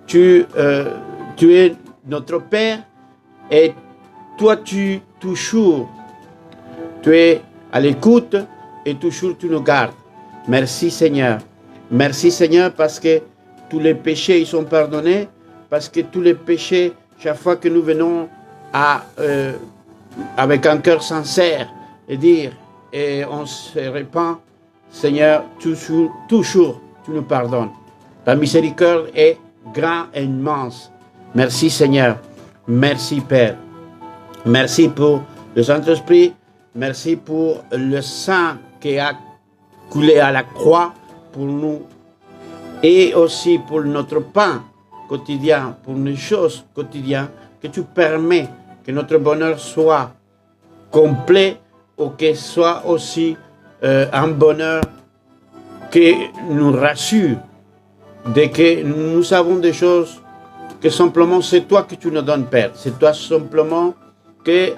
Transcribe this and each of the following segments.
tu es notre Père et toi tu toujours, tu es à l'écoute et toujours tu nous gardes. Merci Seigneur. Merci Seigneur parce que tous les péchés ils sont pardonnés, parce que tous les péchés, chaque fois que nous venons avec un cœur sincère et dire et on se répand, Seigneur, toujours tu nous pardonnes. Ta miséricorde est grande et immense. Merci Seigneur. Merci Père. Merci pour le Saint-Esprit. Merci pour le sang qui a coulé à la croix pour nous. Et aussi pour notre pain quotidien, pour nos choses quotidiennes, que tu permets que notre bonheur soit complet ou que soit aussi un bonheur qui nous rassure, dès que nous avons des choses que simplement c'est toi que tu nous donnes, Père. C'est toi simplement que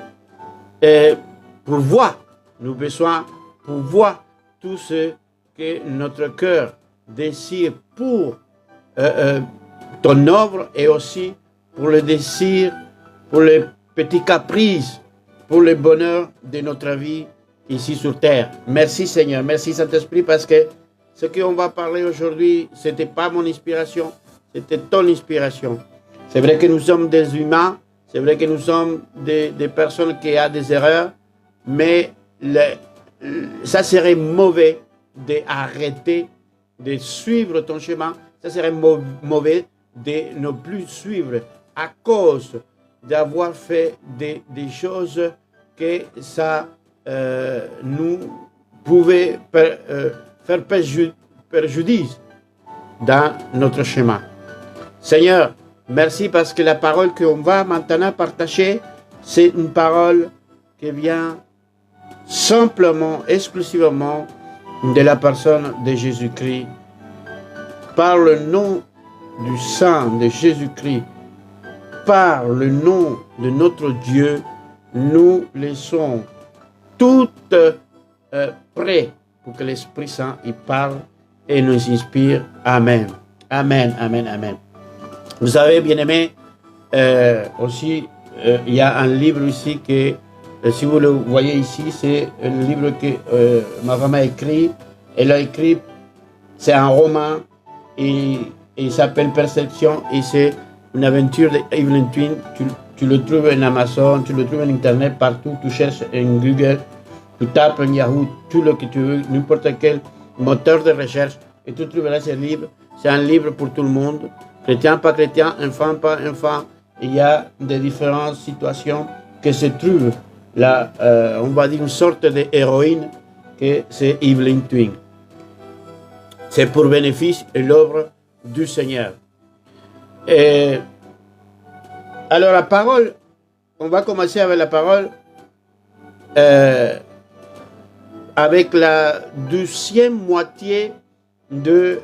pour voir nos besoins, pour voir tout ce que notre cœur désire pour ton œuvre et aussi pour le désir, pour les petits caprices, pour le bonheur de notre vie ici sur terre. Merci Seigneur, merci Saint-Esprit parce que ce qu'on va parler aujourd'hui, ce n'était pas mon inspiration, c'était ton inspiration. C'est vrai que nous sommes des humains, c'est vrai que nous sommes des personnes qui ont des erreurs, mais ça serait mauvais d'arrêter de suivre ton chemin, ça serait mauvais de ne plus suivre à cause d'avoir fait des choses que ça nous pouvait faire préjudice dans notre chemin. Seigneur, merci parce que la parole qu'on va maintenant partager, c'est une parole qui vient simplement, exclusivement de la personne de Jésus-Christ. Par le nom du sang de Jésus-Christ, par le nom de notre Dieu, nous laissons tout prêt pour que l'Esprit Saint y parle et nous inspire. Amen. Amen, amen, amen. Vous savez, bien-aimés, aussi, il y a un livre ici que, si vous le voyez ici, c'est un livre que ma femme a écrit. Elle a écrit, c'est un roman, et il s'appelle Perception, et c'est une aventure d'Evelyn Twin. Tu le trouves en Amazon, tu le trouves en Internet, partout. Tu cherches en Google, tu tapes en Yahoo, tout ce que tu veux, n'importe quel moteur de recherche, et tu trouveras ce livre. C'est un livre pour tout le monde, chrétien, pas chrétien, enfant, pas enfant. Il y a des différentes situations que se trouvent là, on va dire une sorte d'héroïne que c'est Evelyn Twin. C'est pour bénéfice et l'œuvre du Seigneur. Et alors la parole, on va commencer avec la parole avec la deuxième moitié de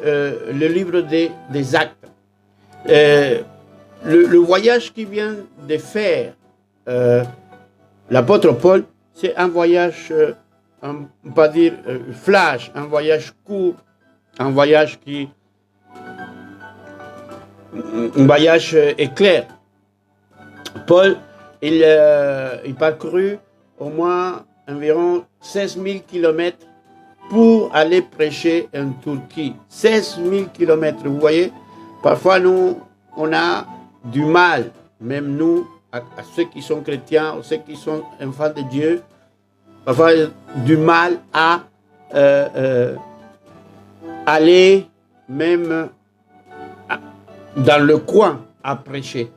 le livre des Actes. Le voyage qu'il vient de faire l'apôtre Paul, c'est un voyage, on va dire flash, un voyage court, un voyage éclair. Paul, il parcourut au moins environ 16 000 kilomètres pour aller prêcher en Turquie. 16 000 kilomètres, vous voyez, parfois nous, on a du mal, même nous, à ceux qui sont chrétiens, ceux qui sont enfants de Dieu, parfois du mal à aller même dans le coin à prêcher,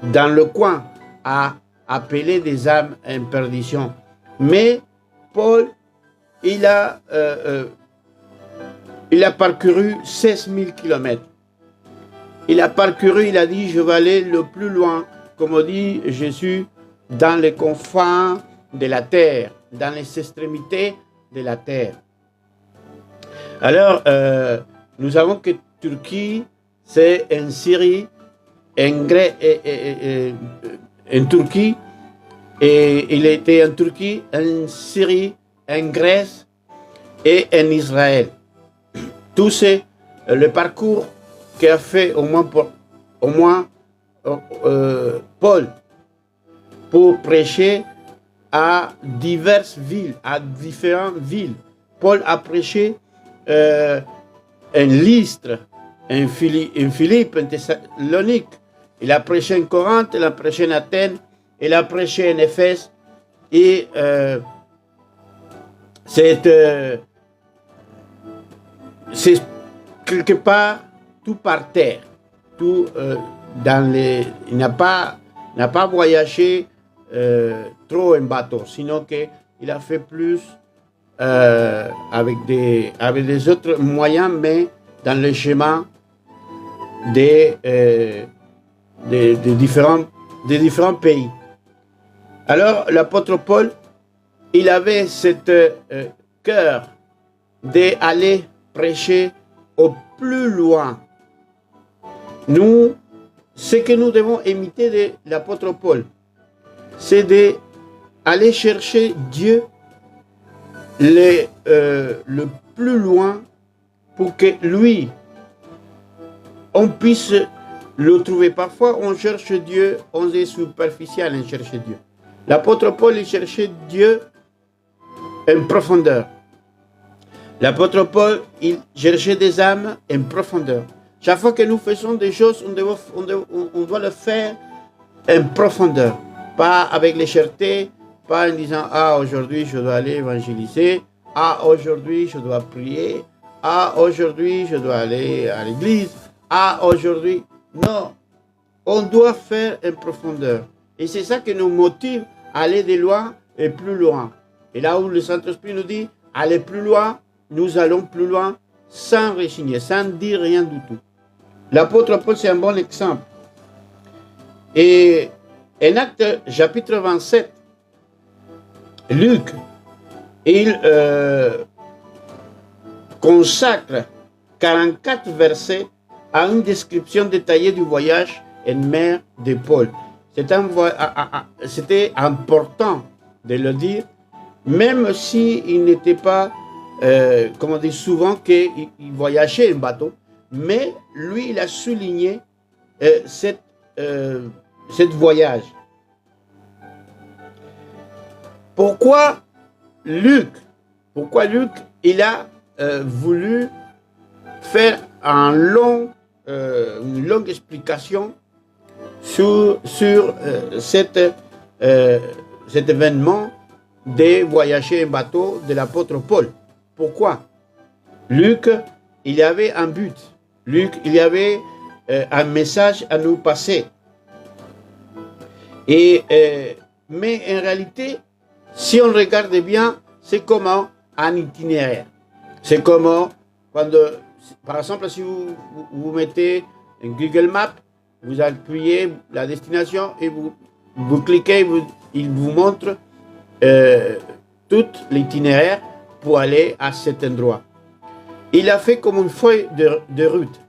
dans le coin à appeler des âmes en perdition. Mais Paul, il a parcouru 16 000 kilomètres. Il a parcouru, il a dit, je vais aller le plus loin, comme dit Jésus, dans les confins de la terre, dans les extrémités de la terre. Alors, nous savons que Turquie, c'est en Syrie, en Turquie, et il était en Turquie, en Syrie, en Grèce et en Israël. Tout le parcours qu'a fait au moins Paul pour prêcher à diverses villes, à différentes villes. Paul a prêché en Lystre, en Philippe, en Thessalonique. Il a prêché en Corinthe, il a prêché en Athènes, il a prêché en Éphèse. Et c'est quelque part tout par terre, tout il n'a pas voyagé trop en bateau, sinon qu'il a fait plus avec des autres moyens, mais dans le chemin des différents pays. Alors l'apôtre Paul, il avait cet cœur d'aller prêcher au plus loin. Nous, ce que nous devons imiter de l'apôtre Paul, c'est d'aller chercher Dieu le plus loin pour que lui, on puisse le trouver. Parfois, on cherche Dieu, on est superficiel à chercher Dieu. L'apôtre Paul, il cherchait Dieu en profondeur. L'apôtre Paul, il cherchait des âmes en profondeur. Chaque fois que nous faisons des choses, on doit le faire en profondeur. Pas avec légèreté, pas en disant « Ah, aujourd'hui, je dois aller évangéliser. Ah, aujourd'hui, je dois prier. Ah, aujourd'hui, je dois aller à l'église. Ah, aujourd'hui... » Non, on doit faire en profondeur. Et c'est ça qui nous motive à aller de loin et plus loin. Et là où le Saint-Esprit nous dit « Allez plus loin », nous allons plus loin sans résigner, sans dire rien du tout. L'apôtre Paul, c'est un bon exemple. Et en Actes chapitre 27, Luc, il consacre 44 versets à une description détaillée du voyage en mer de Paul. C'était important de le dire, même s'il n'était pas, comme on dit souvent, qu'il voyageait en bateau, mais lui, il a souligné cette voyage. Pourquoi Luc, il a voulu faire une longue explication sur cet événement de voyager en bateau de l'apôtre Paul. Pourquoi? Luc, il y avait un but. Luc, il y avait un message à nous passer. Mais en réalité, si on regarde bien, c'est comment un itinéraire. C'est comment, par exemple, si vous mettez un Google Maps, vous appuyez la destination et vous cliquez, il vous montre tout l'itinéraire pour aller à cet endroit. Il a fait comme une feuille de route.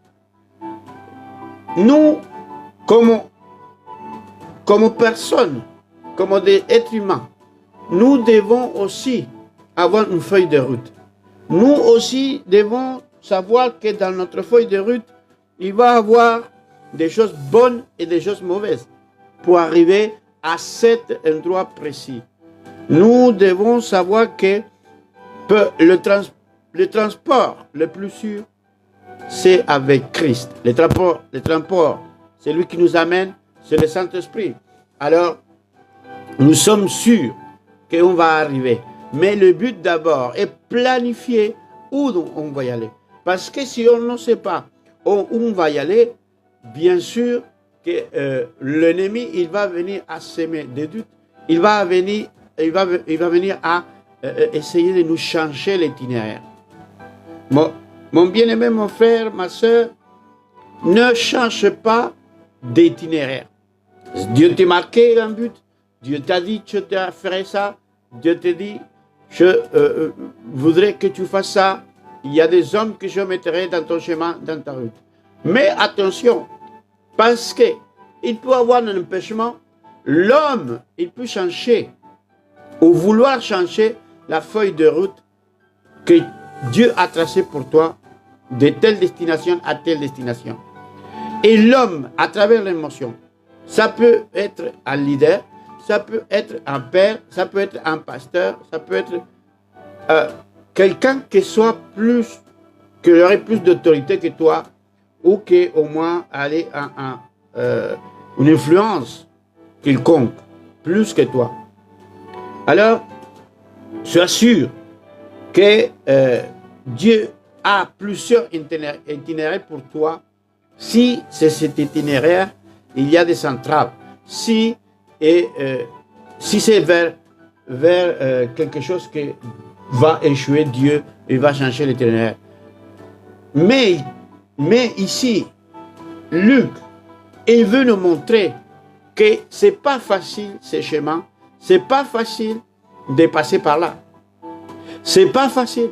Nous, comme personnes, comme des êtres humains, nous devons aussi avoir une feuille de route. Nous aussi devons savoir que dans notre feuille de route, il va y avoir des choses bonnes et des choses mauvaises pour arriver à cet endroit précis. Nous devons savoir que le transport le plus sûr, c'est avec Christ. Le transport, c'est lui qui nous amène, c'est le Saint-Esprit. Alors, nous sommes sûrs qu'on va arriver. Mais le but d'abord est planifier où on va y aller. Parce que si on ne sait pas où on va y aller, bien sûr que l'ennemi, il va venir à semer des doutes. Il va venir à essayer de nous changer l'itinéraire. Mon bien-aimé, mon frère, ma soeur, ne change pas d'itinéraire. Dieu t'a marqué un but. Dieu t'a dit, je te ferai ça. Dieu te dit, je voudrais que tu fasses ça. Il y a des hommes que je mettrai dans ton chemin, dans ta route. Mais attention, parce qu'il peut avoir un empêchement, l'homme, il peut changer ou vouloir changer la feuille de route que Dieu a tracée pour toi de telle destination à telle destination. Et l'homme, à travers l'émotion, ça peut être un leader, ça peut être un père, ça peut être un pasteur, ça peut être quelqu'un qui aurait plus d'autorité que toi, ou qui au moins allait une influence quelconque, plus que toi. Alors, sois sûr que Dieu a plusieurs itinéraires pour toi. Si c'est cet itinéraire, il y a des entraves. Si c'est vers quelque chose qui va échouer, Dieu, il va changer l'itinéraire. Mais ici, Luc, il veut nous montrer que ce n'est pas facile ce chemin, ce n'est pas facile de passer par là. Ce n'est pas facile.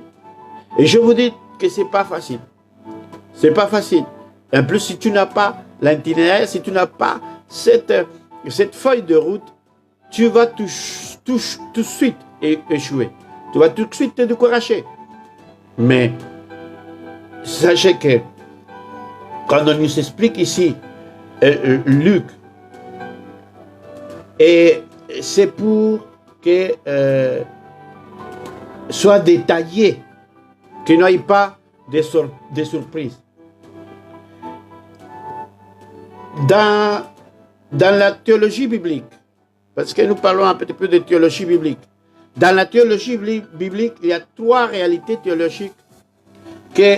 Et je vous dis que ce n'est pas facile. Ce n'est pas facile. En plus, si tu n'as pas l'itinéraire, si tu n'as pas cette feuille de route, tu vas tout de suite échouer. Tu vas tout de suite te décourager. Mais sachez que quand on nous explique ici, Luc, et c'est pour que soit détaillé, qu'il n'y ait pas de surprises. Dans la théologie biblique, parce que nous parlons un petit peu de théologie biblique, dans la théologie biblique, il y a 3 réalités théologiques qui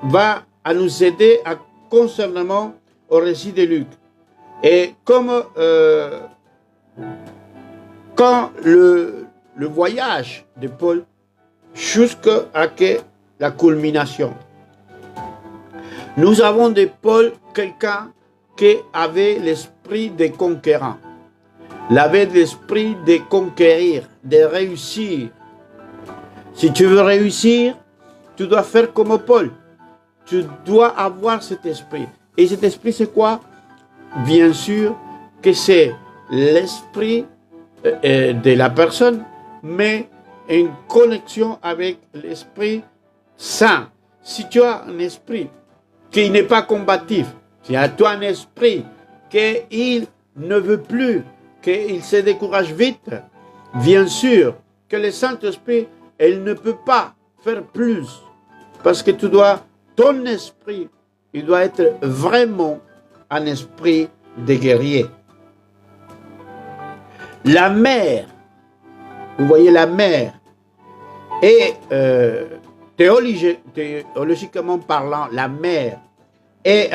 vont nous aider concernant au récit de Luc. Et comme quand le voyage de Paul jusqu'à la culmination, nous avons de Paul quelqu'un qui avait l'esprit de conquérant. Il avait l'esprit de conquérir, de réussir. Si tu veux réussir, tu dois faire comme Paul. Tu dois avoir cet esprit. Et cet esprit, c'est quoi? Bien sûr que c'est l'esprit de la personne, mais en connexion avec l'esprit saint. Si tu as un esprit qui n'est pas combatif, si tu as un esprit qu'il ne veut plus, qu'il se décourage vite, bien sûr que le Saint-Esprit, il ne peut pas faire plus. Parce que ton esprit, il doit être vraiment un esprit de guerrier. La mer, vous voyez la mer, et théologiquement parlant, la mer est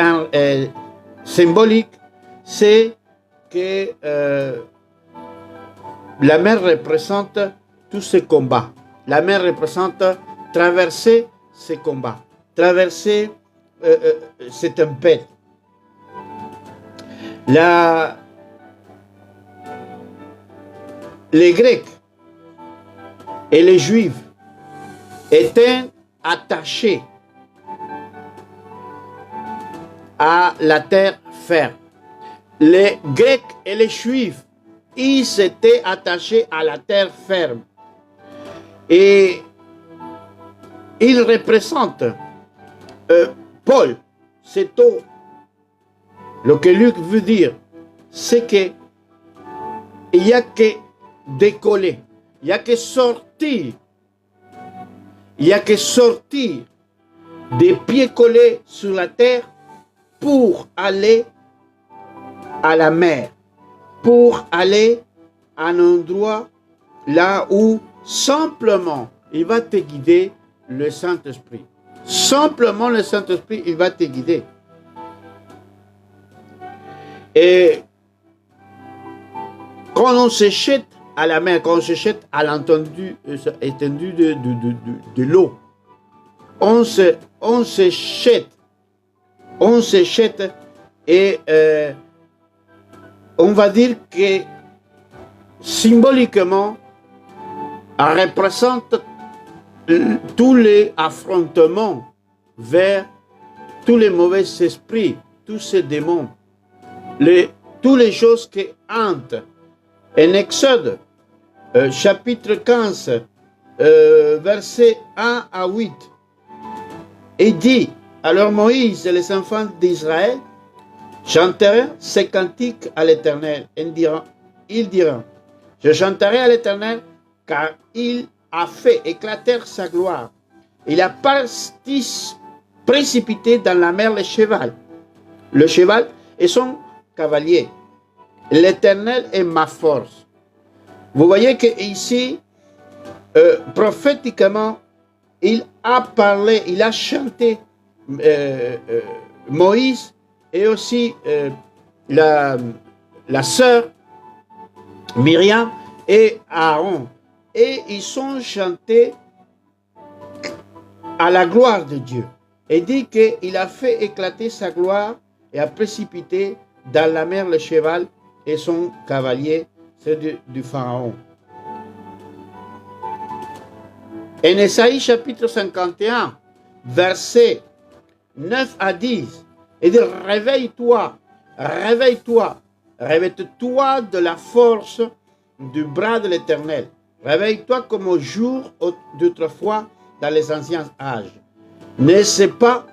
symbolique, c'est que la mer représente tous ces combats. La mer représente traverser ces combats, traverser cette tempête. Les Grecs et les Juifs étaient attachés à la terre ferme. Les Grecs et les Juifs, ils étaient attachés à la terre ferme. Et ils représentent Paul, c'est tout. Ce que Luc veut dire, c'est qu'il n'y a que décoller, il n'y a que sortir. Il n'y a que sortir des pieds collés sur la terre pour aller à la mer, pour aller à un endroit là où simplement il va te guider le Saint-Esprit. Simplement le Saint-Esprit, il va te guider. Et quand on se jette à la mer, quand on se jette à l'étendue de l'eau, on se jette et on va dire que symboliquement, elle représente tous les affrontements vers tous les mauvais esprits, tous ces démons, toutes les choses qui hantent. En Exode, chapitre 15, versets 1 à 8, il dit, Alors Moïse et les enfants d'Israël chantèrent ces cantiques à l'Éternel. Ils diront, je chanterai à l'Éternel car il a fait éclater sa gloire. Il a précipité dans la mer le cheval et son cavalier. L'Éternel est ma force. Vous voyez qu'ici, prophétiquement, il a parlé, il a chanté Moïse et aussi la sœur Myriam et Aaron. Et ils ont chanté à la gloire de Dieu. Et dit qu'il a fait éclater sa gloire et a précipité dans la mer le cheval et son cavalier, c'est du Pharaon. En Ésaïe chapitre 51, versets 9 à 10, il dit réveille-toi, réveille-toi, réveille-toi de la force du bras de l'Éternel. Réveille-toi comme au jour d'autrefois dans les anciens âges. N'est-ce pas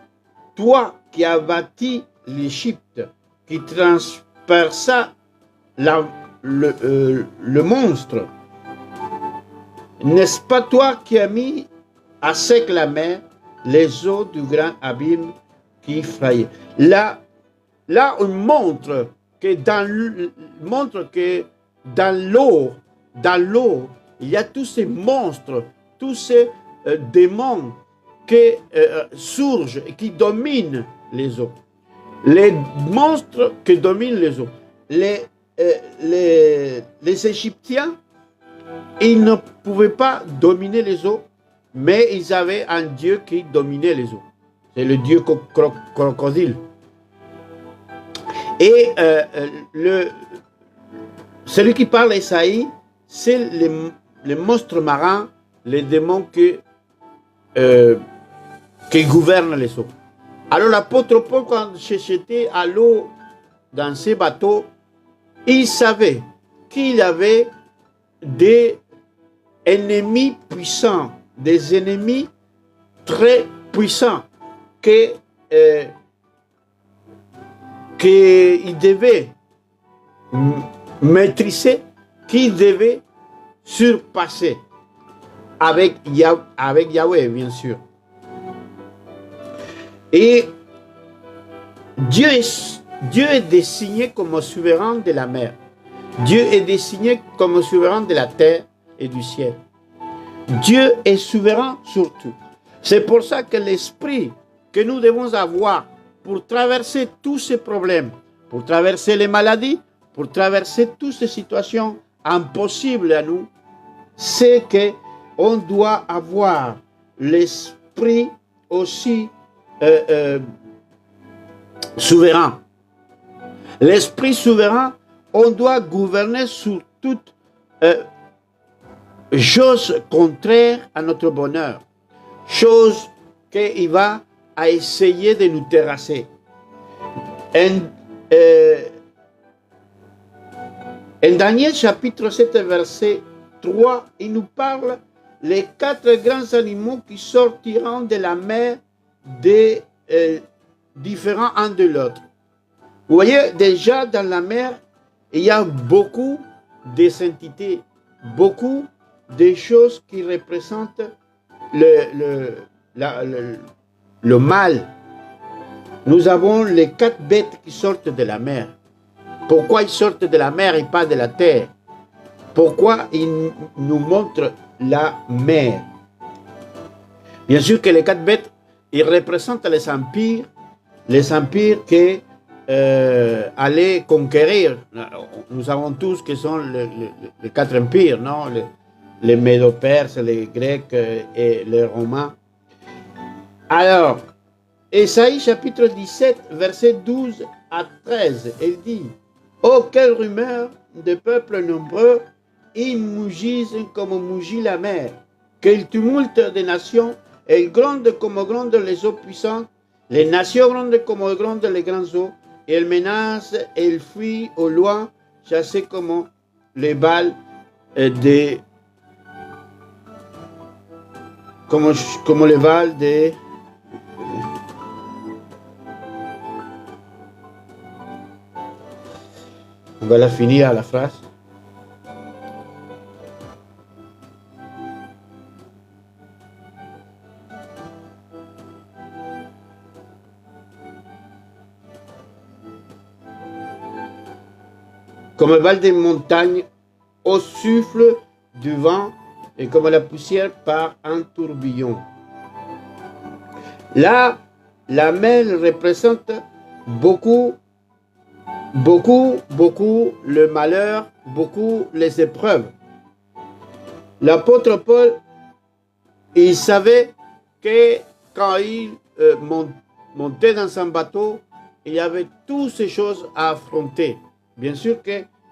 toi qui as bâti l'Égypte, qui transperça le monstre? N'est-ce pas toi qui as mis à sec la mer, les eaux du grand abîme qui frayait? Là, on montre que dans l'eau, il y a tous ces monstres, tous ces démons qui surgent et qui dominent les eaux. Les monstres qui dominent les eaux. Les Égyptiens, ils ne pouvaient pas dominer les eaux, mais ils avaient un Dieu qui dominait les eaux. C'est le Dieu crocodile. Et celui qui parle Esaïe, c'est les monstres marins, les démons qui gouvernent les eaux. Alors l'apôtre Paul, quand j'étais à l'eau dans ces bateaux, il savait qu'il y avait des ennemis puissants, des ennemis très puissants qu'il devait maîtriser, qu'il devait surpasser avec Yahweh, bien sûr. Et Dieu est désigné comme souverain de la mer. Dieu est désigné comme souverain de la terre et du ciel. Dieu est souverain sur tout. C'est pour ça que l'esprit que nous devons avoir pour traverser tous ces problèmes, pour traverser les maladies, pour traverser toutes ces situations impossibles à nous, c'est qu'on doit avoir l'esprit aussi souverain. L'esprit souverain, on doit gouverner sur toute chose contraire à notre bonheur, chose qu'il va à essayer de nous terrasser. En Daniel chapitre 7, verset 3, il nous parle les 4 grands animaux qui sortiront de la mer différents un de l'autre. Vous voyez, déjà dans la mer, il y a beaucoup des entités, beaucoup de choses qui représentent le mal. Nous avons les 4 bêtes qui sortent de la mer. Pourquoi ils sortent de la mer et pas de la terre? Pourquoi ils nous montrent la mer? Bien sûr que les 4 bêtes, ils représentent les empires qui allaient conquérir. Nous savons tous que sont les 4 empires, non? Les Médo-Perses, les Grecs et les Romains. Alors, Ésaïe chapitre 17, verset 12 à 13, il dit: oh, quelle rumeur de peuples nombreux, ils mugissent comme mugit la mer. Quel tumulte des nations, elles grondent comme grondent les eaux puissantes. Les nations grondent comme grondent les grandes eaux. Et elles menacent, elles fuient au loin, chassées comme les balles comme les balles On va la finir à la phrase. Comme un val des montagnes au souffle du vent et comme la poussière par un tourbillon. Là, la mer représente beaucoup le malheur, beaucoup les épreuves. L'apôtre Paul, il savait que quand il montait dans son bateau, il y avait toutes ces choses à affronter. Bien sûr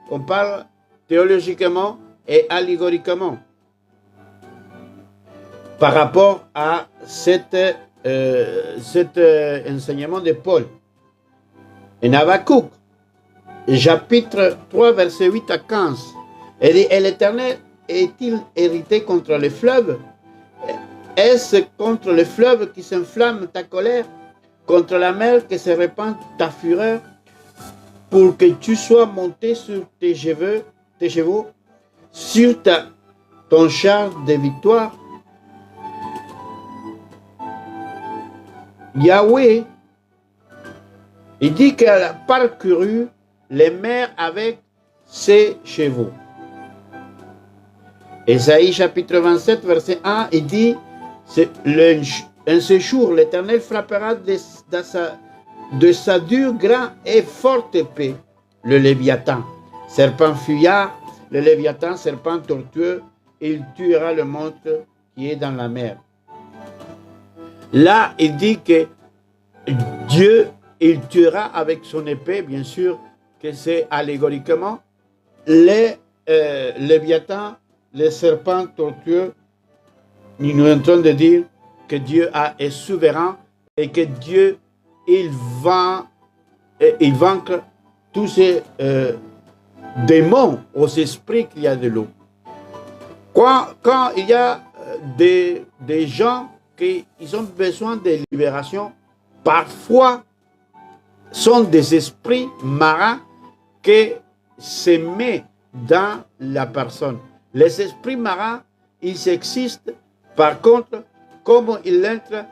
qu'on parle théologiquement et allégoriquement par rapport à cet enseignement de Paul. En Habakkuk, chapitre 3, versets 8 à 15, elle dit, et l'Éternel est-il hérité contre les fleuves? Est-ce contre les fleuves qui s'enflamment ta colère, contre la mer qui se répand ta fureur, pour que tu sois monté sur tes chevaux, sur ton char de victoire? Yahweh, il dit qu'elle a parcouru les mers avec ses chevaux. Ésaïe chapitre 27, verset 1, il dit, un séjour, l'Éternel frappera de sa dure, grand et forte épée, le Léviathan. Serpent fuyard, le Léviathan, serpent tortueux, il tuera le monstre qui est dans la mer. Là, il dit que Dieu, il tuera avec son épée, bien sûr que c'est allégoriquement, les Léviathans, les serpents tortueux. Nous sommes en train de dire que Dieu est souverain et que Dieu, il vaincre tous ces démons aux esprits qu'il y a de l'eau. Quand il y a des gens qui ont besoin de libération, parfois sont des esprits marins qui se mettent dans la personne. Les esprits marins, ils existent. Par contre, comme il entre,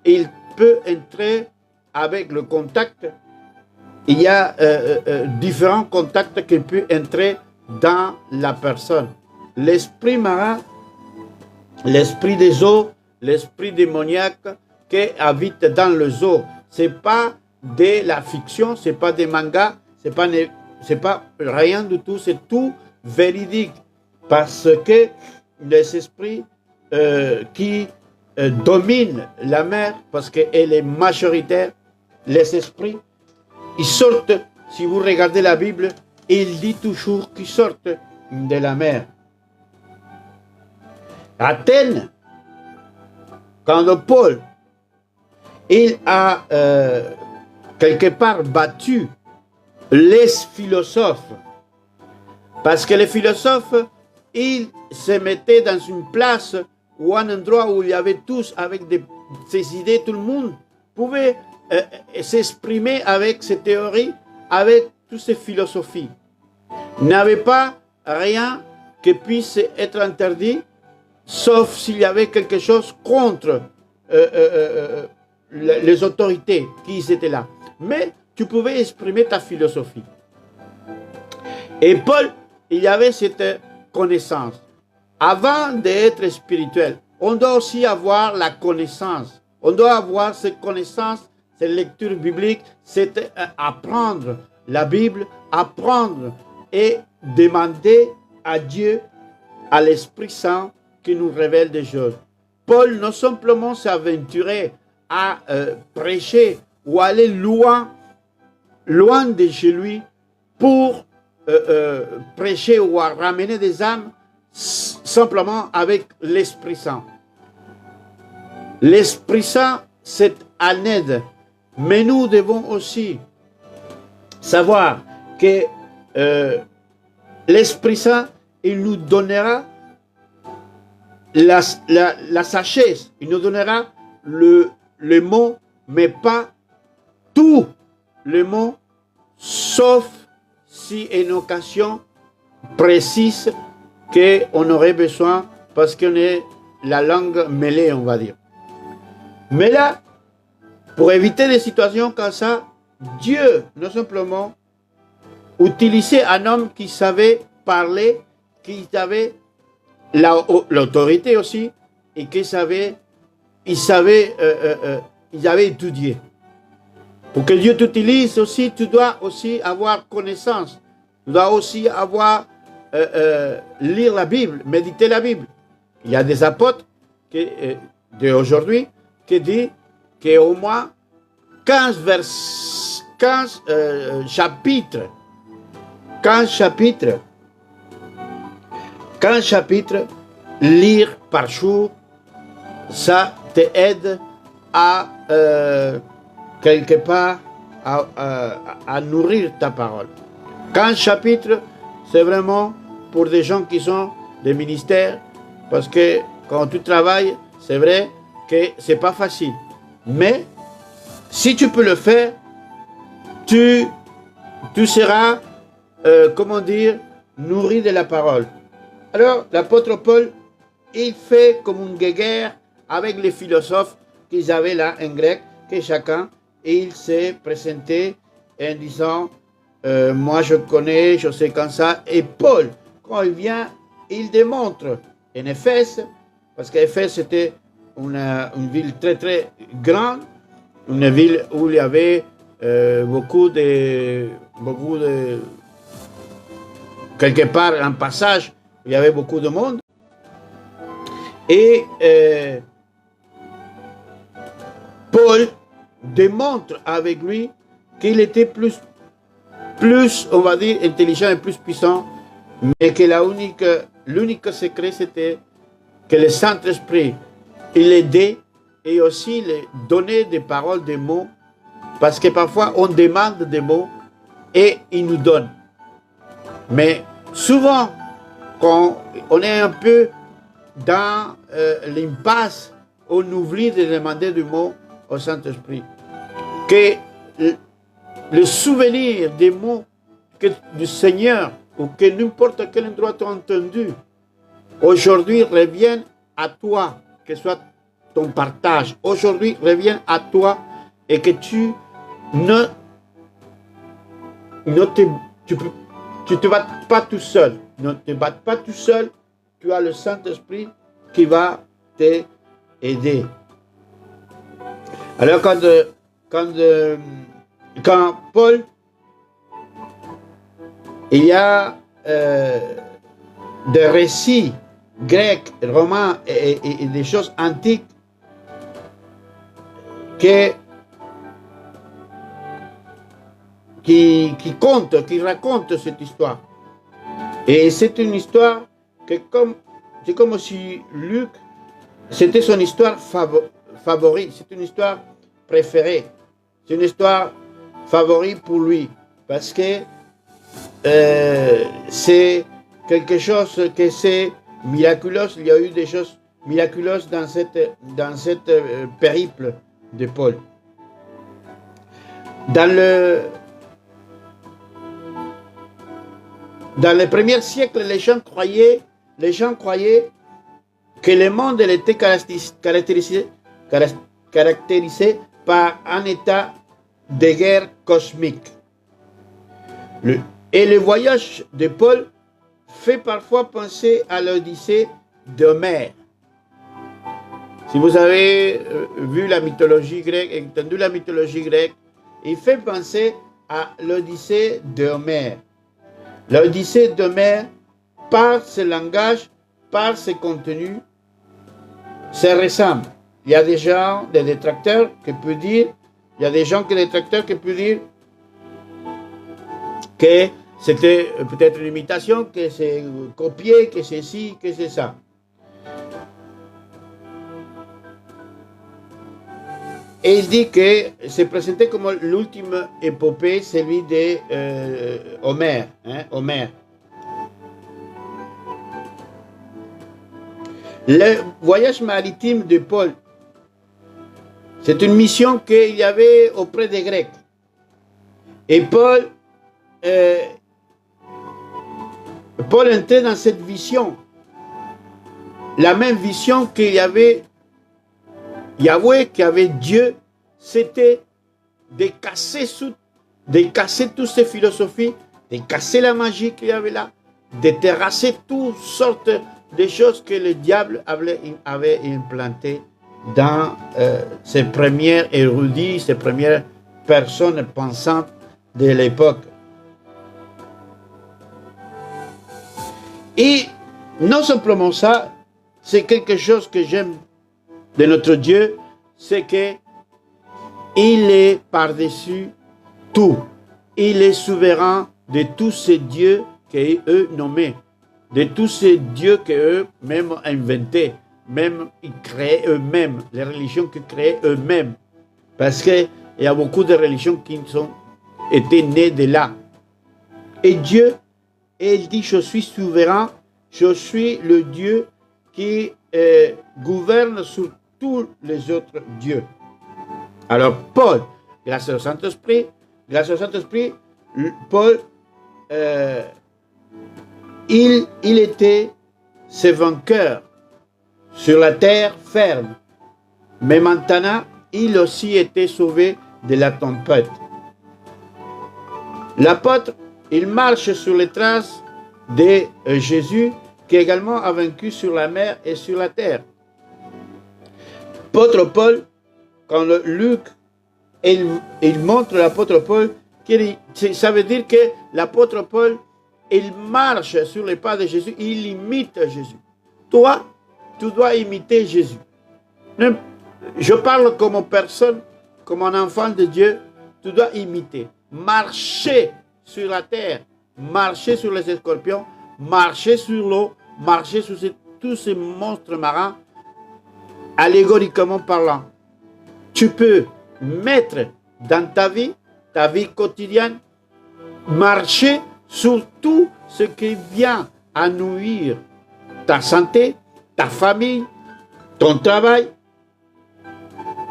il peut entrer avec le contact. Il y a différents contacts qui peuvent entrer dans la personne. L'esprit marin, l'esprit des eaux, l'esprit démoniaque qui habite dans les eaux, ce n'est pas de la fiction, ce n'est pas des mangas, ce n'est pas rien du tout, c'est tout véridique. Parce que les esprits qui dominent la mer, parce qu'elle est majoritaire, les esprits, ils sortent, si vous regardez la Bible, il dit toujours qu'ils sortent de la mer. Athènes, quand Paul, il a quelque part battu les philosophes, parce que les philosophes, ils se mettaient dans une place ou un endroit où il y avait tous avec ces idées, tout le monde pouvait s'exprimer avec ces théories, avec toutes ces philosophies. Il n'y avait pas rien qui puisse être interdit, sauf s'il y avait quelque chose contre les autorités qui étaient là. Mais tu pouvais exprimer ta philosophie. Et Paul, il y avait cette connaissance. Avant d'être spirituel, on doit aussi avoir la connaissance. On doit avoir cette connaissance, cette lecture biblique, c'est apprendre la Bible, apprendre et demander à Dieu, à l'Esprit Saint, qui nous révèle des choses. Paul non simplement s'aventurait à prêcher ou aller loin de chez lui pour prêcher ou à ramener des âmes simplement avec l'Esprit Saint. L'Esprit Saint, c'est en aide. Mais nous devons aussi savoir que l'Esprit Saint, il nous donnera la sagesse, il nous donnera le mot, mais pas tout le mot, sauf aussi une occasion précise qu'on aurait besoin parce qu'on est la langue mêlée, on va dire. Mais là, pour éviter des situations comme ça, Dieu, non simplement, utilisait un homme qui savait parler, qui avait l'autorité aussi, et qui il avait étudié. Pour que Dieu t'utilise aussi, tu dois aussi avoir connaissance. Tu dois aussi avoir lire la Bible, méditer la Bible. Il y a des apôtres d'aujourd'hui qui disent qu'au moins 15 chapitres, 15 chapitres, lire par jour, ça t'aide à quelque part à nourrir ta parole. 15 chapitres, c'est vraiment pour des gens qui sont des ministères, parce que quand tu travailles, c'est vrai que c'est pas facile. Mais si tu peux le faire, tu seras, comment dire, nourri de la parole. Alors, l'apôtre Paul, il fait comme une guéguerre avec les philosophes qu'ils avaient là en grec, que chacun, et il s'est présenté en disant moi je connais, je sais comme ça. Et Paul, quand il vient, il démontre en Éphèse, parce qu'Éphèse c'était une ville très très grande, une ville où il y avait beaucoup de quelque part un passage, il y avait beaucoup de monde. Et Paul démontre avec lui qu'il était plus, on va dire, intelligent et plus puissant, mais que l'unique secret, c'était que le Saint-Esprit, il aidait et aussi il donnait des paroles, des mots, parce que parfois on demande des mots et il nous donne. Mais souvent, quand on est un peu dans l'impasse, on oublie de demander du mot au Saint-Esprit. Que le souvenir des mots du Seigneur ou que n'importe quel endroit tu as entendu, aujourd'hui reviennent à toi, que ce soit ton partage, aujourd'hui reviennent à toi et que tu te battes pas tout seul. Ne te battes pas tout seul, tu as le Saint-Esprit qui va t'aider. Alors quand Paul, il y a des récits grecs, romains et des choses antiques qui racontent cette histoire. Et c'est une histoire c'est comme si Luc, c'était son histoire favorite, c'est une histoire préférée, c'est une histoire favorite pour lui, parce que c'est quelque chose que c'est miraculeux. Il y a eu des choses miraculeuses dans cette périple de Paul. Dans les premiers siècles, les gens croyaient que le monde était caractérisé par un état de guerre cosmique. Et le voyage de Paul fait parfois penser à l'Odyssée d'Homère. Si vous avez vu la mythologie grecque, entendu la mythologie grecque, il fait penser à l'Odyssée d'Homère. L'Odyssée d'Homère, par ce langage, par ses contenus, se ressemble. Il y a des gens, des détracteurs qui peuvent dire, que c'était peut-être une imitation, que c'est copié, que c'est ci, que c'est ça. Et il dit que c'est présenté comme l'ultime épopée, celui de Homère. Homère. Le voyage maritime de Paul, c'est une mission qu'il y avait auprès des Grecs. Et Paul, Paul entrait dans cette vision. La même vision qu'il y avait Yahweh, qu'il y avait Dieu, c'était de casser toutes ces philosophies, de casser la magie qu'il y avait là, de terrasser toutes sortes de choses que le diable avait implantées dans ses premiers érudits, ses premières personnes pensantes de l'époque. Et non simplement ça, c'est quelque chose que j'aime de notre Dieu, c'est que il est par-dessus tout. Il est souverain de tous ces dieux qu'eux nommaient, de tous ces dieux qu'eux-mêmes inventés, même ils créaient eux-mêmes, les religions qu'ils créaient eux-mêmes. Parce qu'il y a beaucoup de religions qui ont été nées de là. Et Dieu, il dit, je suis souverain, je suis le Dieu qui gouverne sur tous les autres dieux. Alors Paul, grâce au Saint-Esprit, Paul, il était ce vainqueur sur la terre ferme. Mais maintenant, il aussi était sauvé de la tempête. L'apôtre, il marche sur les traces de Jésus, qui également a vaincu sur la mer et sur la terre. L'apôtre Paul, quand Luc il montre l'apôtre Paul, ça veut dire que l'apôtre Paul, il marche sur les pas de Jésus, il imite Jésus. Toi, tu dois imiter Jésus. Je parle comme personne, comme un enfant de Dieu, tu dois imiter. Marcher sur la terre, marcher sur les scorpions, marcher sur l'eau, marcher sur tous ces monstres marins, allégoriquement parlant. Tu peux mettre dans ta vie quotidienne, marcher sur tout ce qui vient à nuire ta santé, ta famille, ton travail.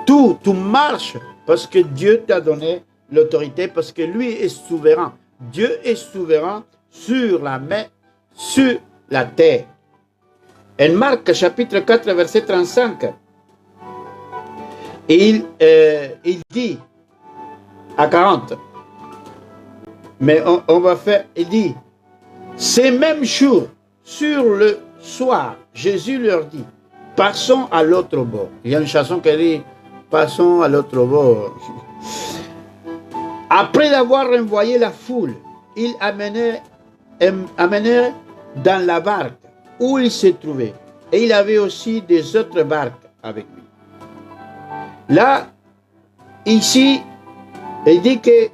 Tout marche parce que Dieu t'a donné l'autorité, parce que lui est souverain. Dieu est souverain sur la mer, sur la terre. En Marc chapitre 4, verset 35, il dit à 40, mais on va faire, il dit, ces mêmes jours, sur le soir, Jésus leur dit, passons à l'autre bord. Il y a une chanson qui dit, passons à l'autre bord. Après avoir envoyé la foule, ils amenèrent dans la barque où il se trouvait. Et il avait aussi des autres barques avec lui. Là, ici, il dit que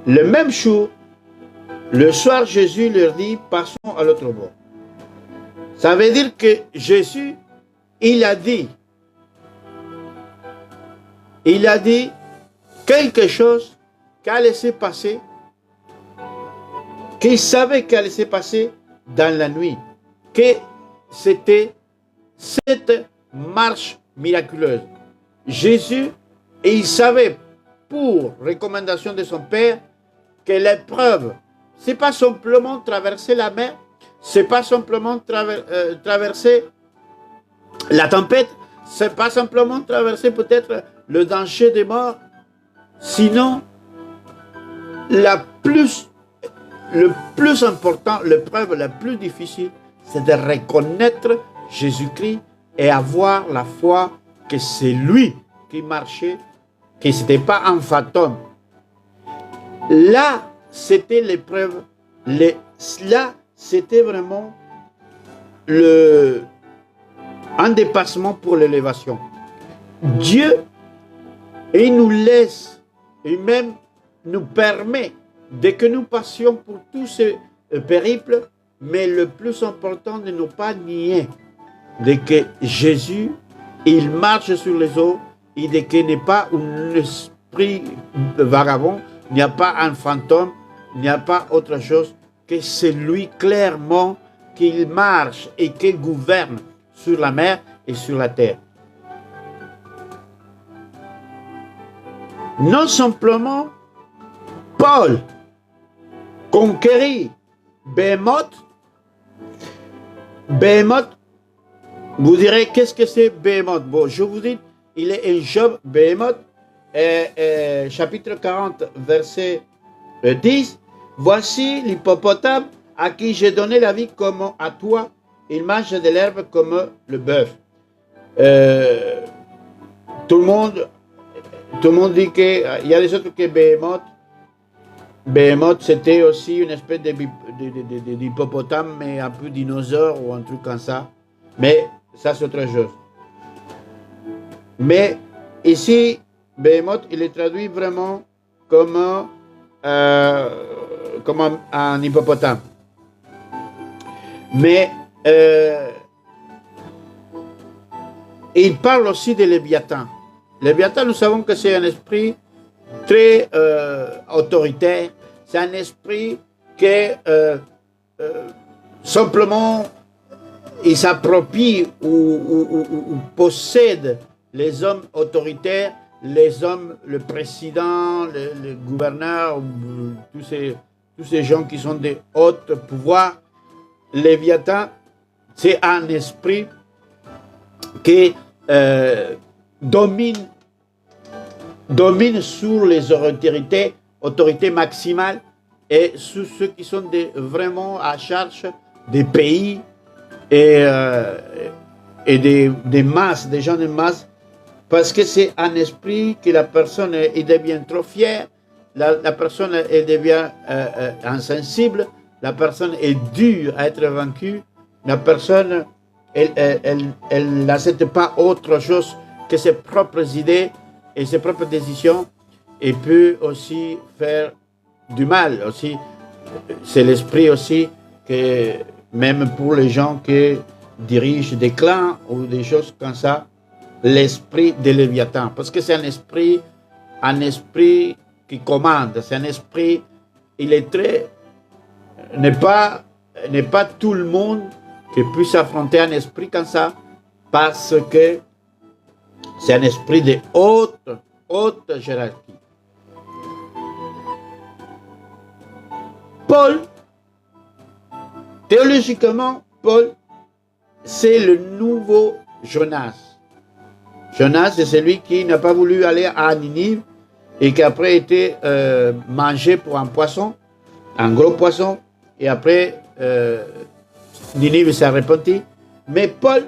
le même jour, le soir, Jésus leur dit, passons à l'autre bord. Ça veut dire que Jésus, il a dit quelque chose qui allait se passer, qu'il savait qu'il allait se passer dans la nuit, que c'était cette marche miraculeuse. Jésus, il savait, pour recommandation de son Père, que l'épreuve, ce n'est pas simplement traverser la mer, ce n'est pas simplement traverser la tempête, ce n'est pas simplement traverser peut-être le danger des morts, sinon le plus important, l'épreuve la plus difficile, c'est de reconnaître Jésus-Christ et avoir la foi que c'est lui qui marchait, que ce n'était pas un fantôme. Là, c'était l'épreuve. Là, c'était vraiment un dépassement pour l'élévation. Dieu, il nous laisse, et même nous permet, dès que nous passions pour tous ces périples, mais le plus important de ne pas nier de que Jésus, il marche sur les eaux et de qu'il n'est pas un esprit vagabond, il n'y a pas un fantôme, il n'y a pas autre chose que c'est lui clairement qu'il marche et qu'il gouverne sur la mer et sur la terre. Non simplement Paul conquérit Behemoth, Behemoth, vous direz, qu'est-ce que c'est Behemoth? Bon, je vous dis, il est un Job, Behemoth, chapitre 40, verset 10. Voici l'hippopotame à qui j'ai donné la vie comme à toi. Il mange de l'herbe comme le bœuf. Tout le monde dit qu'il y a des autres que Behemoth. Behemoth, c'était aussi une espèce d'hippopotame, mais un peu dinosaure ou un truc comme ça. Mais ça, c'est autre chose. Mais ici, Behemoth, il est traduit vraiment comme un hippopotame. Mais il parle aussi de Léviathan. Léviathan, nous savons que c'est un esprit très autoritaire. C'est un esprit qui simplement il s'approprie ou possède les hommes autoritaires, les hommes, le président, le gouverneur, tous ces gens qui sont des hauts pouvoirs. Léviathan, c'est un esprit qui domine sur les autorités maximales et sur ceux qui sont vraiment à charge des pays et des masses, des gens de masse, parce que c'est un esprit que la personne elle devient trop fière, la personne elle devient insensible, la personne est dure à être vaincue, la personne elle n'accepte pas autre chose que ses propres idées et ses propres décisions, et peut aussi faire du mal aussi. C'est l'esprit aussi que même pour les gens qui dirigent des clans ou des choses comme ça, l'esprit de Léviathan, parce que c'est un esprit qui commande, c'est un esprit, il est très, n'est pas tout le monde qui puisse affronter un esprit comme ça, parce que c'est un esprit de haute hiérarchie. Paul, théologiquement, Paul, c'est le nouveau Jonas. Jonas, c'est celui qui n'a pas voulu aller à Ninive et qui après a été mangé pour un poisson, un gros poisson, et après Ninive s'est repenti. Mais Paul,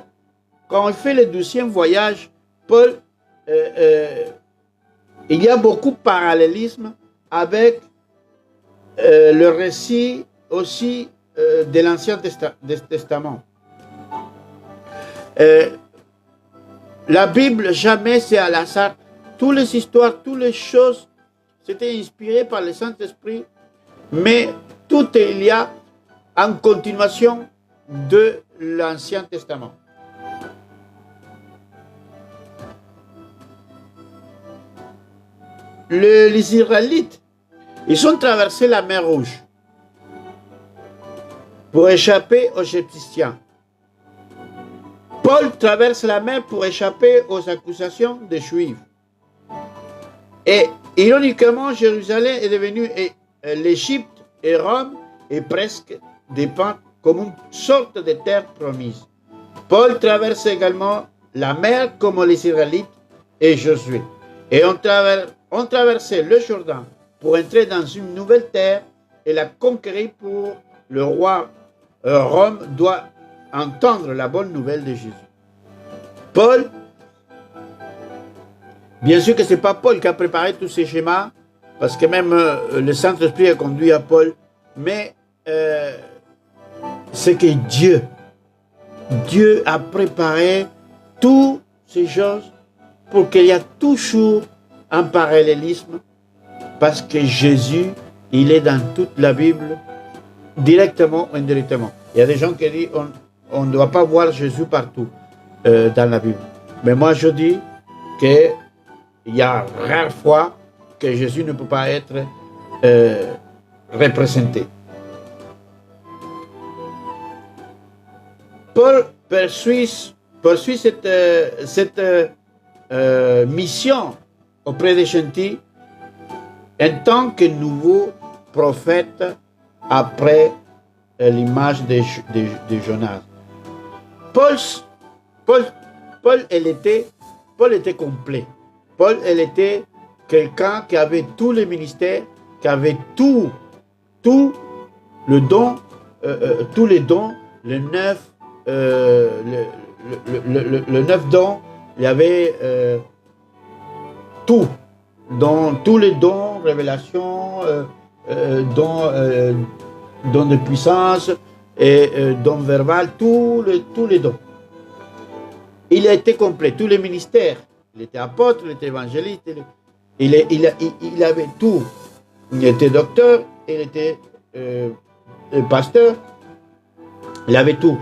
quand il fait le 12e voyage, Paul, il y a beaucoup de parallélisme avec le récit aussi de l'Ancien Testament. La Bible, jamais c'est à l'hasard. Toutes les histoires, toutes les choses, c'était inspiré par le Saint-Esprit, mais tout il y a en continuation de l'Ancien Testament. Les Israélites, ils ont traversé la mer Rouge pour échapper aux Égyptiens. Paul traverse la mer pour échapper aux accusations des Juifs. Et ironiquement, Jérusalem est devenue l'Égypte et Rome est presque dépeint comme une sorte de terre promise. Paul traverse également la mer comme les Israélites et Josué. Et on traversait le Jourdain pour entrer dans une nouvelle terre et la conquérir pour le roi. Rome doit entendre la bonne nouvelle de Jésus. Paul, bien sûr que ce n'est pas Paul qui a préparé tous ces schémas, parce que même le Saint-Esprit a conduit à Paul, mais c'est que Dieu a préparé toutes ces choses pour qu'il y ait toujours un parallélisme, parce que Jésus, il est dans toute la Bible, directement ou indirectement. Il y a des gens qui disent on ne doit pas voir Jésus partout dans la Bible. Mais moi je dis qu'il y a rares fois que Jésus ne peut pas être représenté. Paul poursuit cette mission auprès des gentils en tant que nouveau prophète après l'image de Jonas. Paul, Paul était complet. Paul, elle était quelqu'un qui avait tous les ministères, qui avait tout le don, tous les dons, les 9 dons, il y avait tout, dans tous les dons, révélation, dons de puissance et dons verbal, tous les dons. Il a été complet, tous les ministères. Il était apôtre, il était évangéliste, il avait tout. Il était docteur, il était pasteur, il avait tout.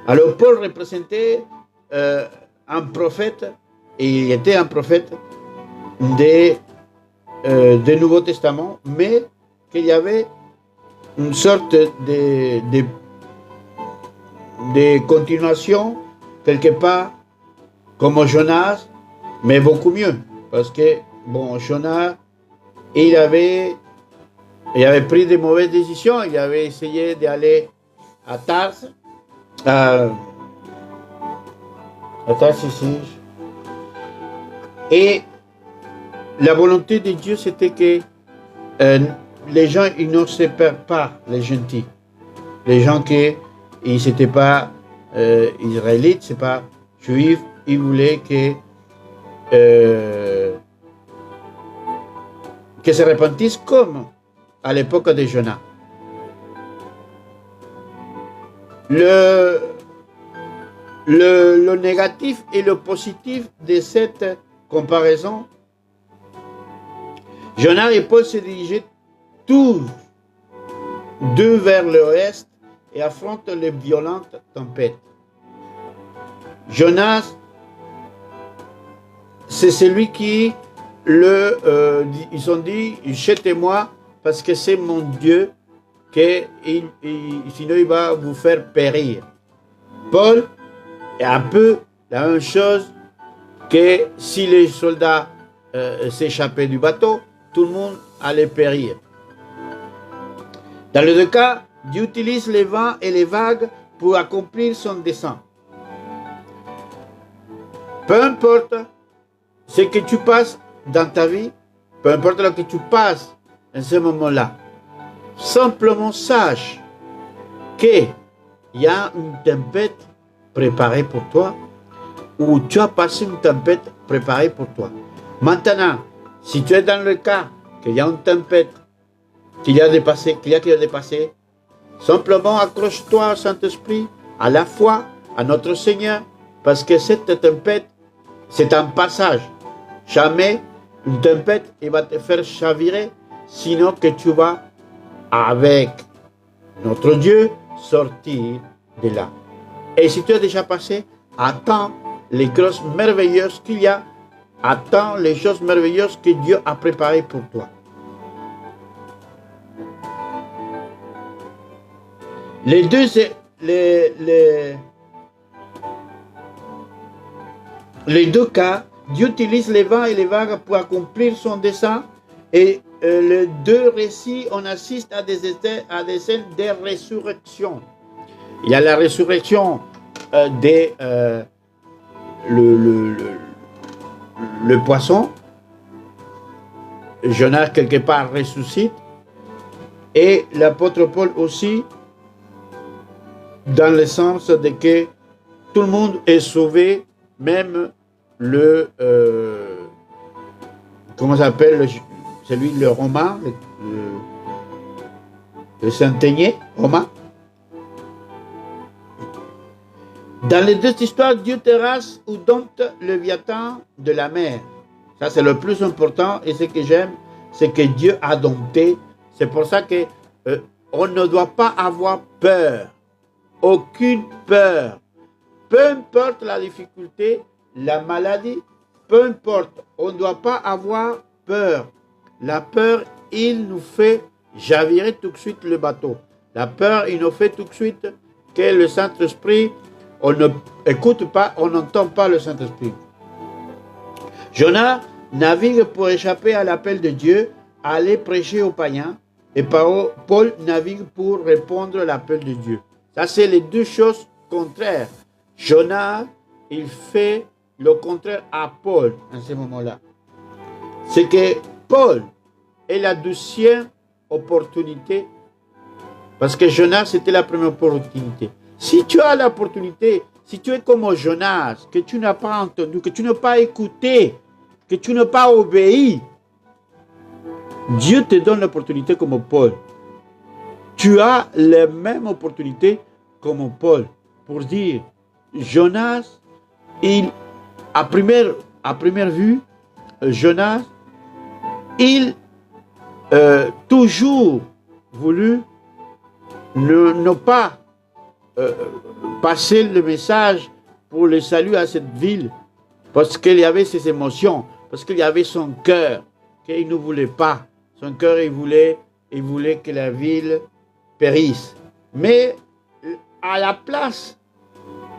Alors Paul représentait un prophète, et il était un prophète du Nouveau Testament, mais qu'il y avait une sorte de continuation, quelque part, comme Jonas, mais beaucoup mieux. Parce que, bon, Jonas, il avait pris de mauvaises décisions, il avait essayé d'aller à Tarse, à Tarse ici. Et la volonté de Dieu, c'était que les gens, ils ne se perdent pas, les gentils. Les gens qui n'étaient pas israélites, c'est pas juifs, ils voulaient que se repentissent comme à l'époque de Jonas. Le négatif et le positif de cette comparaison, Jonas et Paul se dirigeaient tous deux vers l'ouest et affrontent les violentes tempêtes. Jonas, c'est celui qui ils ont dit, jetez-moi parce que c'est mon Dieu, sinon il va vous faire périr. Paul est un peu la même chose que si les soldats s'échappaient du bateau, tout le monde allait périr. Dans les deux cas, Dieu utilise les vents et les vagues pour accomplir son dessein. Peu importe ce que tu passes dans ta vie, peu importe ce que tu passes en ce moment-là, simplement sache qu'il y a une tempête préparée pour toi, ou tu as passé une tempête préparée pour toi. Maintenant, si tu es dans le cas qu'il y a une tempête qu'il y a dépassé, simplement accroche-toi au Saint-Esprit, à la foi, à notre Seigneur, parce que cette tempête, c'est un passage. Jamais une tempête va te faire chavirer, sinon que tu vas, avec notre Dieu, sortir de là. Et si tu as déjà passé, attends les choses merveilleuses qu'il y a, attends les choses merveilleuses que Dieu a préparées pour toi. Les deux cas, Dieu utilise les vents et les vagues pour accomplir son dessein, et les deux récits, on assiste à des scènes de résurrection. Il y a la résurrection le poisson. Jonas, quelque part, ressuscite. Et l'apôtre Paul aussi, dans le sens de que tout le monde est sauvé, même comment s'appelle celui, le Romain, le centenier Romain. Dans les deux histoires, Dieu terrasse ou dompte le Léviathan de la mer. Ça, c'est le plus important, et ce que j'aime, c'est que Dieu a dompté. C'est pour ça que on ne doit pas avoir peur. Aucune peur. Peu importe la difficulté, la maladie, peu importe, on ne doit pas avoir peur. La peur, il nous fait javirer tout de suite le bateau. La peur, il nous fait tout de suite que le Saint-Esprit, on ne écoute pas, on n'entend pas le Saint-Esprit. Jonas navigue pour échapper à l'appel de Dieu, aller prêcher aux païens, et Paul navigue pour répondre à l'appel de Dieu. Ça, c'est les deux choses contraires. Jonas, il fait le contraire à Paul en ce moment-là. C'est que Paul est la deuxième opportunité, parce que Jonas, c'était la première opportunité. Si tu as l'opportunité, si tu es comme Jonas, que tu n'as pas entendu, que tu n'as pas écouté, que tu n'as pas obéi, Dieu te donne l'opportunité comme Paul. Tu as les mêmes opportunités comme Paul pour dire, Jonas, à première vue, Jonas, il toujours voulu ne pas passer le message pour le salut à cette ville, parce qu'il y avait ses émotions, parce qu'il y avait son cœur, qu'il ne voulait pas. Son cœur, il voulait que la ville périsse. Mais à la place,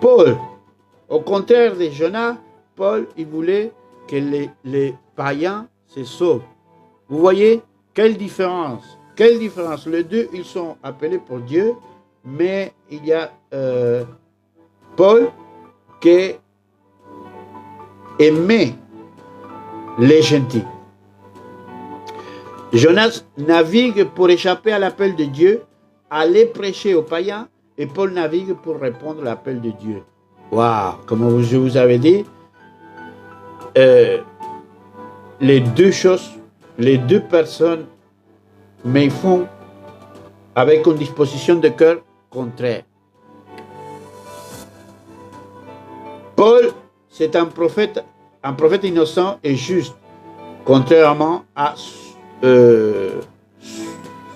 Paul, au contraire de Jonas, Paul, il voulait que les païens se sauvent. Vous voyez, quelle différence? Quelle différence? Les deux, ils sont appelés pour Dieu, mais il y a Paul qui aimait les gentils. Jonas navigue pour échapper à l'appel de Dieu, aller prêcher aux païens, et Paul navigue pour répondre à l'appel de Dieu. Waouh! Comme je vous avais dit, les deux choses, les deux personnes, mais ils font avec une disposition de cœur contraire. Paul, c'est un prophète innocent et juste, contrairement à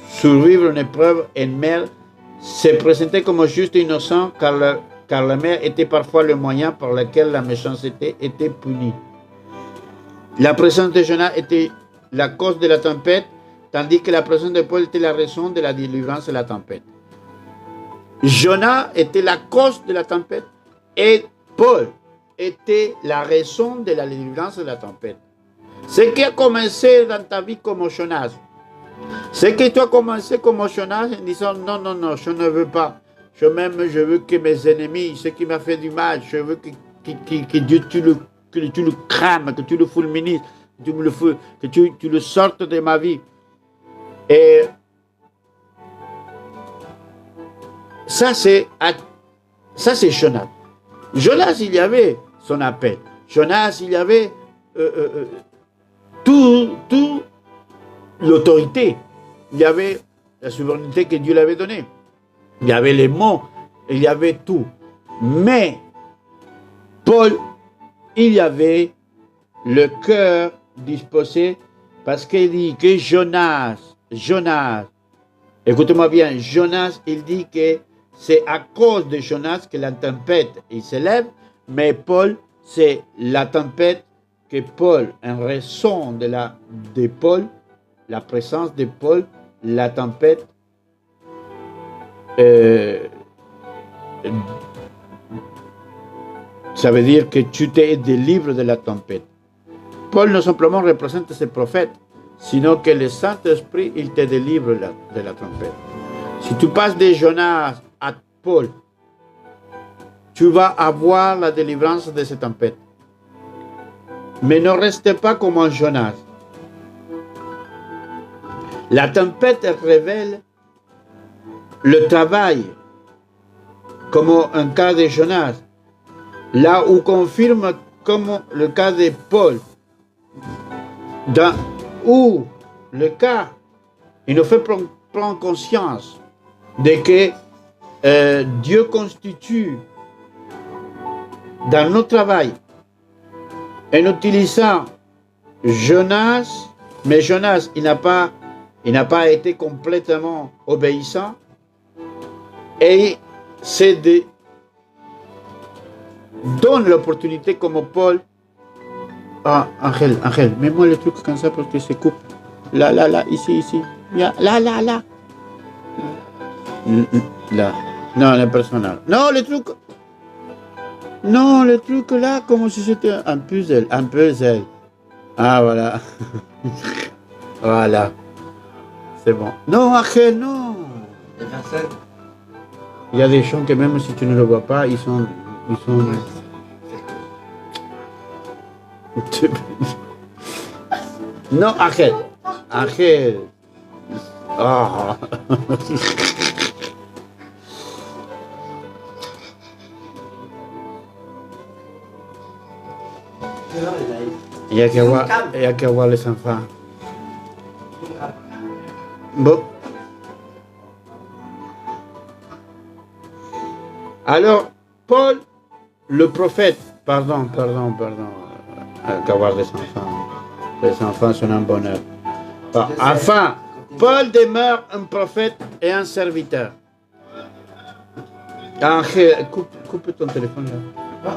survivre une épreuve en mer, se présenter comme juste et innocent, car la mer était parfois le moyen par lequel la méchanceté était punie. La présence de Jonas était la cause de la tempête, tandis que la présence de Paul était la raison de la délivrance de la tempête. Jonas était la cause de la tempête et Paul était la raison de la délivrance de la tempête. Ce qui a commencé dans ta vie comme Jonas, c'est que tu as commencé comme Jonas en disant non, non, non, je ne veux pas. Je veux que mes ennemis, ceux qui m'ont fait du mal, je veux que Dieu tu le crames, que tu le fulminises, que tu le sortes de ma vie. Et ça c'est Jonas. Jonas, il y avait son appel. Jonas, il y avait tout l'autorité. Il y avait la souveraineté que Dieu lui avait donnée. Il y avait les mots, il y avait tout. Mais Paul, il y avait le cœur disposé, parce qu'il dit que Jonas, écoutez-moi bien, Jonas, il dit que c'est à cause de Jonas que la tempête il s'élève, mais Paul, c'est la tempête que Paul, en raison de Paul, la présence de Paul, la tempête ça veut dire que tu t'es délivré de la tempête. Paul non simplement représente ce prophète, sinon que le Saint-Esprit, il te délivre de la tempête. Si tu passes de Jonas à Paul, tu vas avoir la délivrance de cette tempête. Mais ne reste pas comme un Jonas. La tempête révèle le travail, comme un cas de Jonas, là où confirme comme le cas de Paul, où le cas, il nous fait prendre conscience de que Dieu constitue dans notre travail, en utilisant Jonas, mais Jonas, il n'a pas été complètement obéissant, et c'est donne l'opportunité comme Paul. Ah, Angèle, mets-moi le truc comme ça parce que ça coupe. Là, ici. Là. Là. Non, le personnel. Non, le truc là, comme si c'était un puzzle. Ah, voilà. Voilà. C'est bon. Non, Achel, non. Et 27. Il y a des chants que même si tu ne le vois pas, ils sont... Non, Achel. Achel. Ah. Il y a qu'à voir les enfants. Bon. Alors, Paul, le prophète, pardon. Qu'à voir les enfants. Les enfants sont un bonheur. Enfin, Paul demeure un prophète et un serviteur. Angèle, coupe ton téléphone là.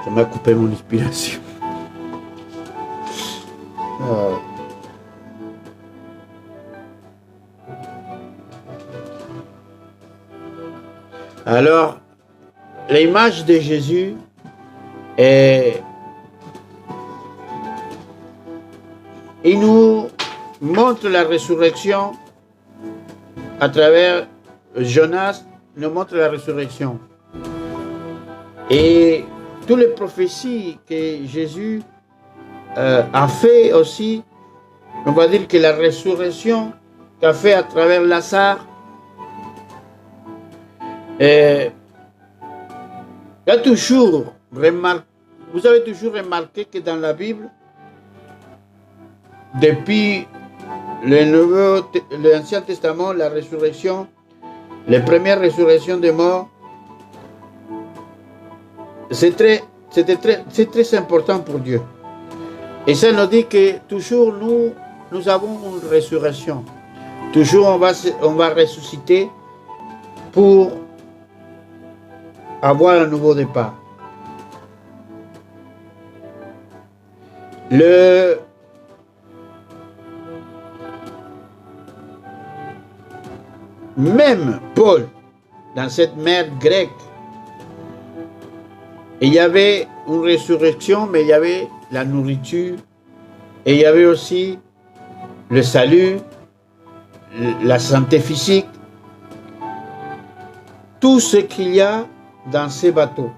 Ça m'a coupé mon inspiration. Oh. Alors, l'image de Jésus il nous montre la résurrection à travers Jonas, nous montre la résurrection. Et toutes les prophéties que Jésus a fait aussi, on va dire que la résurrection qu'a fait à travers Lazare, vous avez toujours remarqué que dans la Bible, depuis l'Ancien Testament, la résurrection, les premières résurrections des morts, c'est très important pour Dieu. Et ça nous dit que toujours nous avons une résurrection. Toujours on va ressusciter pour avoir un nouveau départ. Même Paul, dans cette mer grecque, il y avait une résurrection, mais il y avait la nourriture, et il y avait aussi le salut, la santé physique, tout ce qu'il y a dans ces bateaux.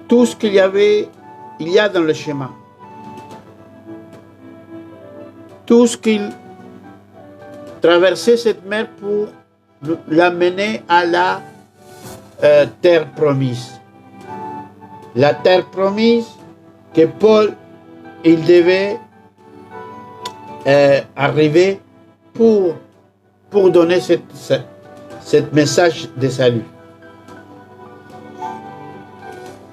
Tout ce qu'il y avait, il y a dans le schéma. Tout ce qu'il traversait cette mer pour l'amener à la terre promise. La terre promise que Paul, il devait arriver pour donner cette message de salut.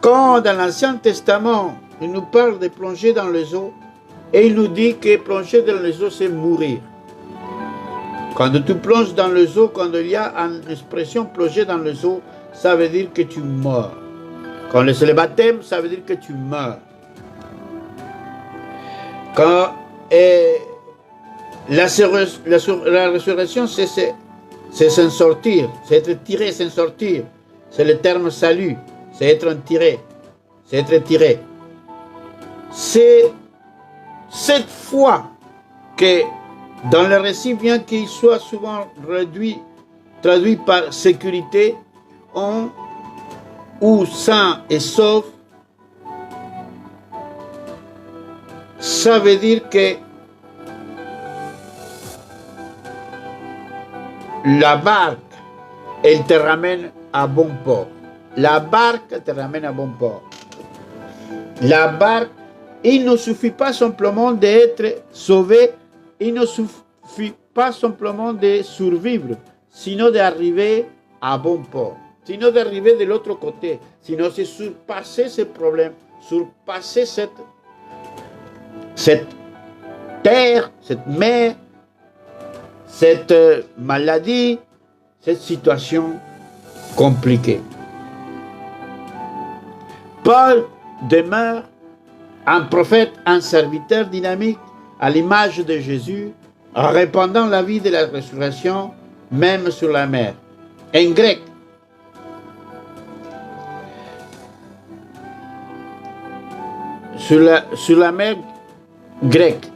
Quand dans l'Ancien Testament, il nous parle de plonger dans les eaux, et il nous dit que plonger dans les eaux, c'est mourir. Quand tu plonges dans les eaux, quand il y a une expression plonger dans les eaux, ça veut dire que tu meurs. Quand c'est le baptême, ça veut dire que tu meurs. Quand la résurrection, c'est s'en sortir, c'est être tiré, s'en sortir. C'est le terme salut, c'est être tiré, c'est être tiré. C'est cette foi que dans le récit, bien qu'il soit souvent traduit par sécurité, ou sain et sauf, ça veut dire que la barque, elle te ramène à bon port. La barque te ramène à bon port. La barque, il ne suffit pas simplement d'être sauvé, il ne suffit pas simplement de survivre, sinon d'arriver à bon port, sinon d'arriver de l'autre côté, sinon c'est surpasser ces problèmes, surpasser cette terre, cette mer, cette maladie, cette situation compliquée. Paul demeure un prophète, un serviteur dynamique à l'image de Jésus, en répandant la vie de la résurrection, même sur la mer. En grec, sur la mer grecque.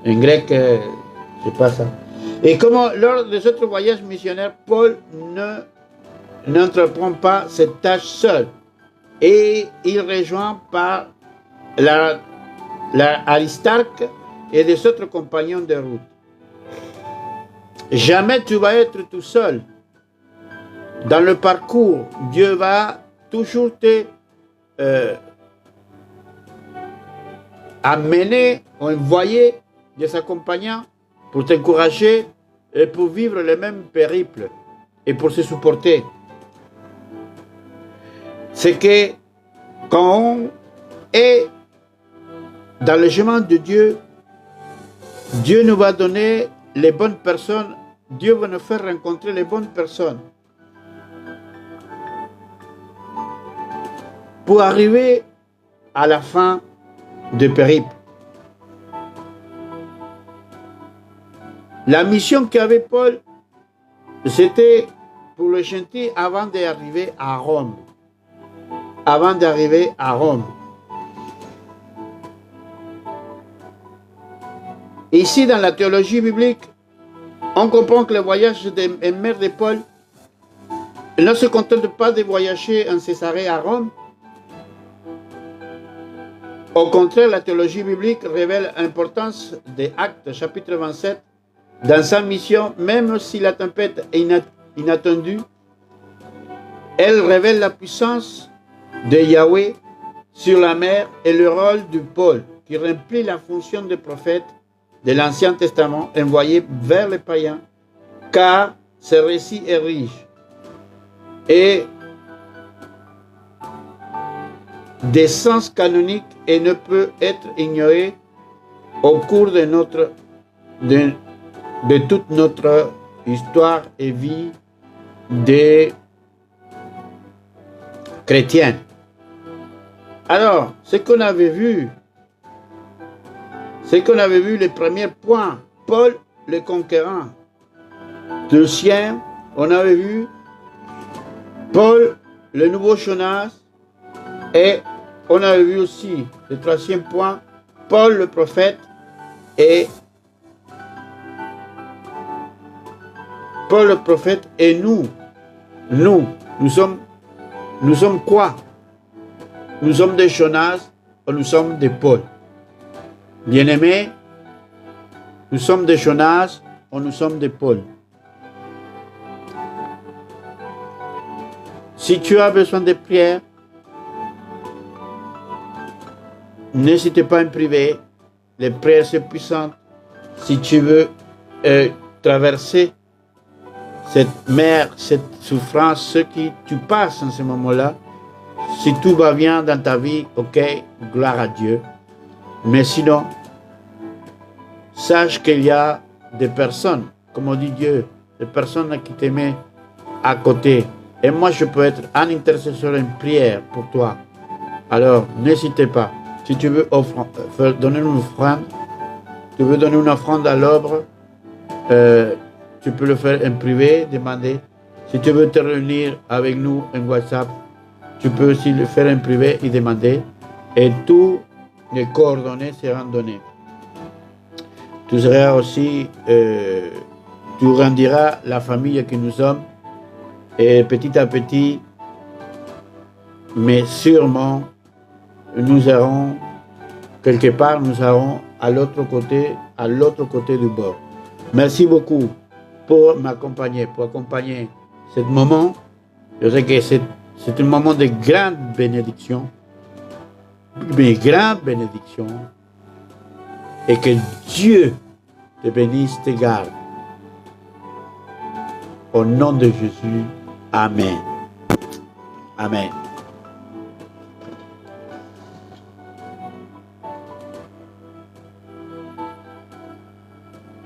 En grec, c'est pas ça. Et comment, lors de cet voyage missionnaire, Paul n'entreprend pas cette tâche seul. Et il rejoint par Aristarque et des autres compagnons de route. Jamais tu vas être tout seul. Dans le parcours, Dieu va toujours te amener, envoyer des accompagnants pour t'encourager et pour vivre le même périple et pour se supporter. C'est que quand on est dans le chemin de Dieu, Dieu nous va donner les bonnes personnes, Dieu va nous faire rencontrer les bonnes personnes pour arriver à la fin du périple. La mission qu'avait Paul, c'était pour le chantier avant d'arriver à Rome. Avant d'arriver à Rome. Ici, dans la théologie biblique, on comprend que le voyage de mer de Paul ne se contente pas de voyager en Césarée à Rome. Au contraire, la théologie biblique révèle l'importance des Actes, chapitre 27, dans sa mission, même si la tempête est inattendue, elle révèle la puissance de Yahweh sur la mer et le rôle de Paul, qui remplit la fonction de prophète de l'Ancien Testament envoyé vers les païens, car ce récit est riche et des sens canoniques et ne peut être ignoré au cours de toute notre histoire et vie des chrétiens. Alors, ce qu'on avait vu, les premiers points, Paul le conquérant. Deuxième, on avait vu Paul le nouveau Jonas. Et on avait vu aussi le troisième point, Paul le prophète et Paul le prophète et nous sommes quoi? Nous sommes des Jonas ou nous sommes des Paul? Bien-aimés, nous sommes des Jonas ou nous sommes des Paul? Si tu as besoin de prière, n'hésitez pas à me priver. Les prières sont puissantes. Si tu veux traverser cette mer, cette souffrance, ce que tu passes en ce moment-là, si tout va bien dans ta vie, ok, gloire à Dieu. Mais sinon, sache qu'il y a des personnes, comme on dit Dieu, des personnes qui t'aiment à côté. Et moi, je peux être un intercesseur, une prière pour toi. Alors, n'hésitez pas. Si tu veux donner une offrande, tu veux donner une offrande à l'œuvre, tu peux le faire en privé, demander. Si tu veux te réunir avec nous en WhatsApp, tu peux aussi le faire en privé et demander. Et tous les coordonnées seront données. Tu seras aussi, tu rendiras la famille que nous sommes. Et petit à petit, mais sûrement, nous aurons, quelque part, nous serons à l'autre côté du bord. Merci beaucoup pour m'accompagner, pour accompagner ce moment. Je sais que c'est un moment de grande bénédiction, mais grande bénédiction, et que Dieu te bénisse, te garde. Au nom de Jésus, Amen. Amen.